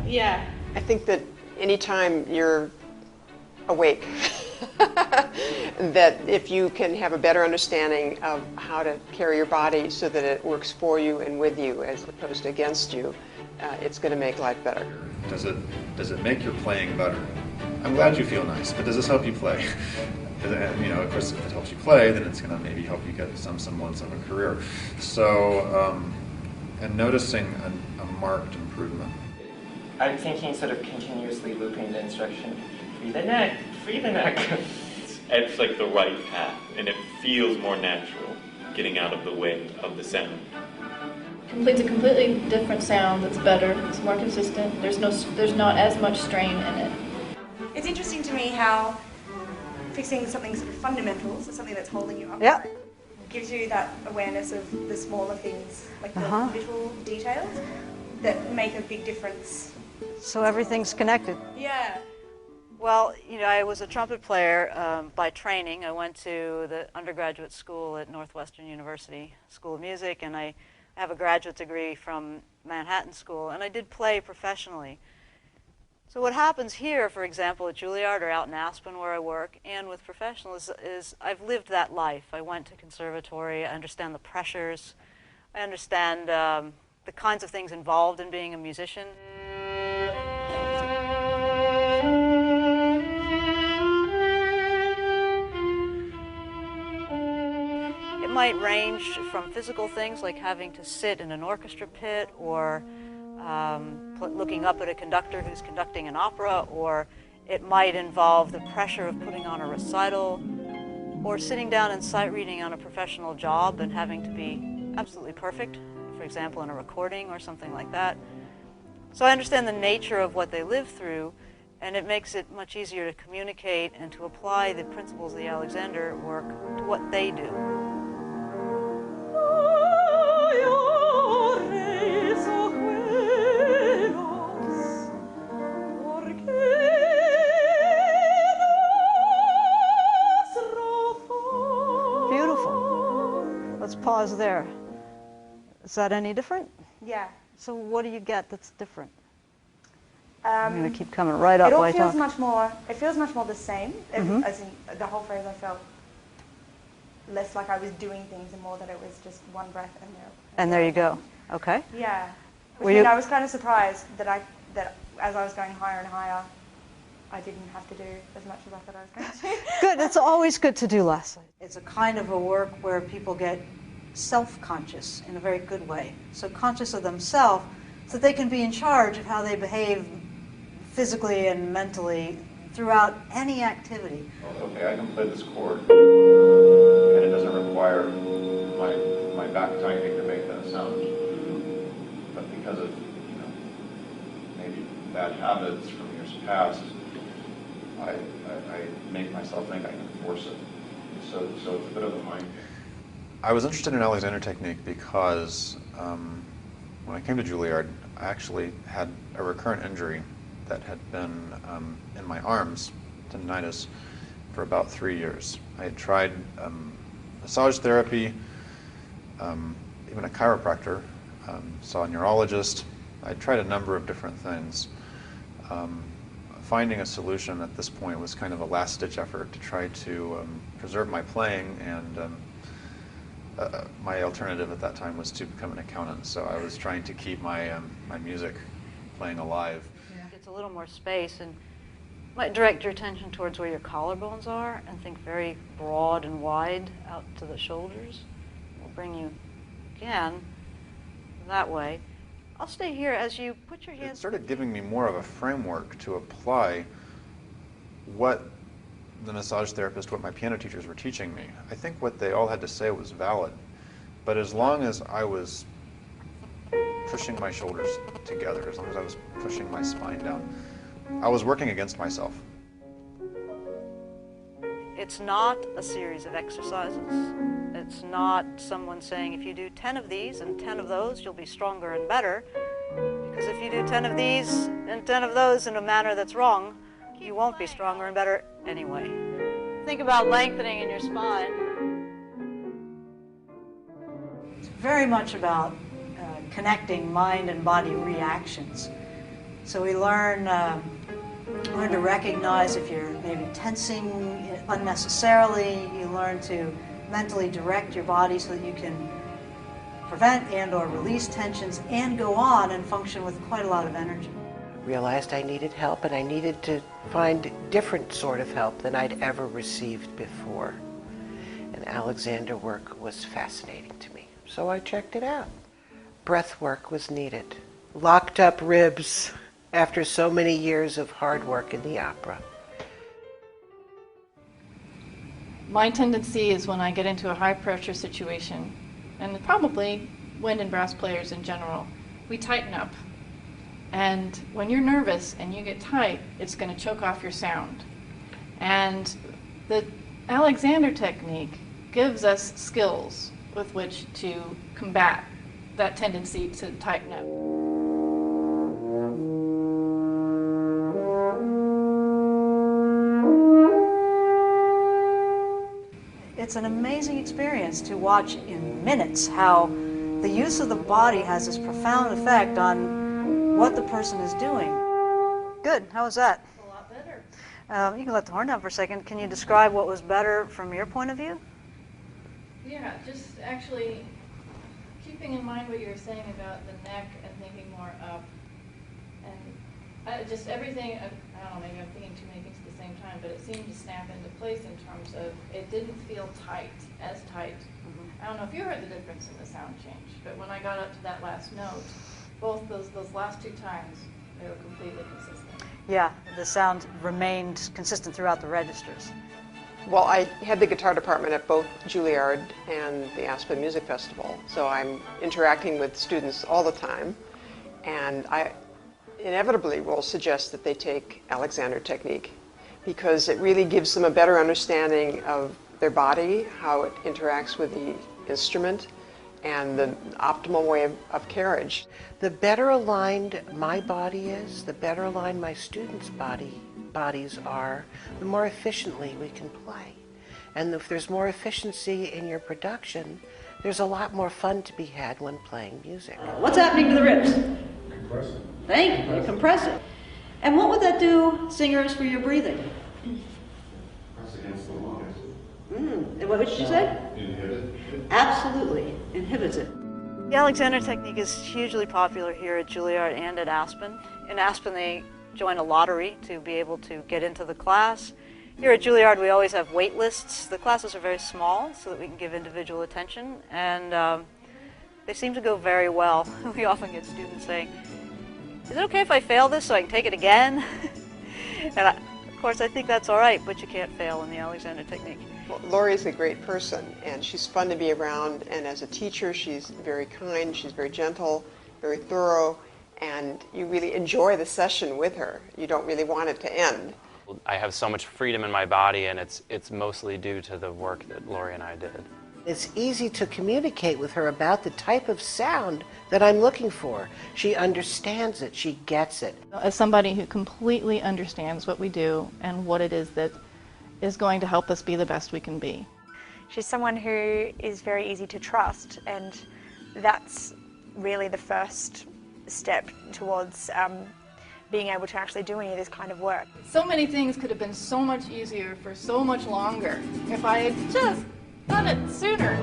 Yeah. I think that anytime you're awake, that if you can have a better understanding of how to carry your body so that it works for you and with you as opposed to against you, it's going to make life better. Does it make your playing better? I'm glad you feel nice, but does this help you play? And, you know, of course, if it helps you play, then it's going to maybe help you get some semblance of a career. So, and noticing a marked improvement. I'm thinking sort of continuously looping the instruction. Free the neck, free the neck. It's like the right path, and it feels more natural, getting out of the way of the sound. It's a completely different sound that's better, it's more consistent, there's not as much strain in it. It's interesting to me how fixing something sort of fundamental, so something that's holding you up, gives you that awareness of the smaller things, like the little details that make a big difference. So everything's connected. Yeah. Well, you know, I was a trumpet player by training. I went to the undergraduate school at Northwestern University School of Music, and I have a graduate degree from Manhattan School, and I did play professionally. So what happens here, for example, at Juilliard or out in Aspen where I work, and with professionals, is I've lived that life. I went to conservatory, I understand the pressures, I understand the kinds of things involved in being a musician. It might range from physical things like having to sit in an orchestra pit, or looking up at a conductor who's conducting an opera, or it might involve the pressure of putting on a recital, or sitting down and sight reading on a professional job and having to be absolutely perfect, for example, in a recording or something like that. So I understand the nature of what they live through, and it makes it much easier to communicate and to apply the principles of the Alexander work to what they do. Let's pause there. Is that any different? Yeah. So what do you get that's different? I'm going to keep coming right up. It all feels much more. It feels much more the same. As in the whole phrase, I felt less like I was doing things and more that it was just one breath and there. And there you go. Okay. Yeah. I was kind of surprised that as I was going higher and higher, I didn't have to do as much as I thought I was going to. Good. It's always good to do less. It's a kind of a work where people get self-conscious in a very good way. So conscious of themselves, so that they can be in charge of how they behave physically and mentally throughout any activity. Okay, I can play this chord, and it doesn't require my back tightening to make that sound. But because of maybe bad habits from years past, I make myself think I can force it. So it's a bit of a mind game. I was interested in Alexander technique because when I came to Juilliard, I actually had a recurrent injury that had been in my arms, tendinitis, for about 3 years. I had tried massage therapy, even a chiropractor, saw a neurologist. I tried a number of different things. Finding a solution at this point was kind of a last-ditch effort to try to preserve my playing, and my alternative at that time was to become an accountant. So I was trying to keep my my music playing alive. Yeah. It's a little more space, and might direct your attention towards where your collarbones are, and think very broad and wide out to the shoulders. We'll bring you again that way. I'll stay here as you put your hands... It started giving me more of a framework to apply what the massage therapist, what my piano teachers were teaching me. I think what they all had to say was valid, but as long as I was pushing my shoulders together, as long as I was pushing my spine down, I was working against myself. It's not a series of exercises. It's not someone saying, if you do 10 of these and 10 of those, you'll be stronger and better. Because if you do 10 of these and 10 of those in a manner that's wrong, you won't be stronger and better anyway. Think about lengthening in your spine. It's very much about connecting mind and body reactions. So we learn to recognize if you're maybe tensing unnecessarily. You learn to mentally direct your body so that you can prevent and or release tensions and go on and function with quite a lot of energy. Realized I needed help, and I needed to find different sort of help than I'd ever received before. And Alexander work was fascinating to me, so I checked it out. Breath work was needed. Locked up ribs after so many years of hard work in the opera. My tendency is when I get into a high pressure situation, and probably wind and brass players in general, we tighten up. And when you're nervous and you get tight, it's going to choke off your sound. And the Alexander technique gives us skills with which to combat that tendency to tighten up. It's an amazing experience to watch in minutes how the use of the body has this profound effect on what the person is doing. Good. How was that? A lot better. You can let the horn down for a second. Can you describe what was better from your point of view? Yeah, just actually keeping in mind what you were saying about the neck and thinking more up. And just everything, I don't know, maybe I'm thinking too many things at the same time, but it seemed to snap into place in terms of it didn't feel tight, as tight. I don't know if you heard the difference in the sound change, but when I got up to that last note, both those last two times, they were completely consistent. Yeah, the sound remained consistent throughout the registers. Well, I had the guitar department at both Juilliard and the Aspen Music Festival, so I'm interacting with students all the time, and I inevitably will suggest that they take Alexander technique because it really gives them a better understanding of their body, how it interacts with the instrument, and the optimal way of carriage. The better aligned my body is, the better aligned my students' bodies are, the more efficiently we can play. And if there's more efficiency in your production, there's a lot more fun to be had when playing music. What's happening to the ribs? Compressing. Thank you, compressing. And what would that do, singers, for your breathing? Press against the lungs. And what did you say? Inhibit. Absolutely, inhibits it. The Alexander technique is hugely popular here at Juilliard and at Aspen. In Aspen, they join a lottery to be able to get into the class. Here at Juilliard, we always have wait lists. The classes are very small so that we can give individual attention, and they seem to go very well. We often get students saying, "Is it okay if I fail this so I can take it again?" And of course, I think that's all right, but you can't fail in the Alexander technique. Well, Lori's a great person, and she's fun to be around, and as a teacher, she's very kind, she's very gentle, very thorough, and you really enjoy the session with her. You don't really want it to end. I have so much freedom in my body, and it's mostly due to the work that Lori and I did. It's easy to communicate with her about the type of sound that I'm looking for. She understands it, she gets it. As somebody who completely understands what we do and what it is that is going to help us be the best we can be. She's someone who is very easy to trust, and that's really the first step towards being able to actually do any of this kind of work. So many things could have been so much easier for so much longer if I had just done it sooner.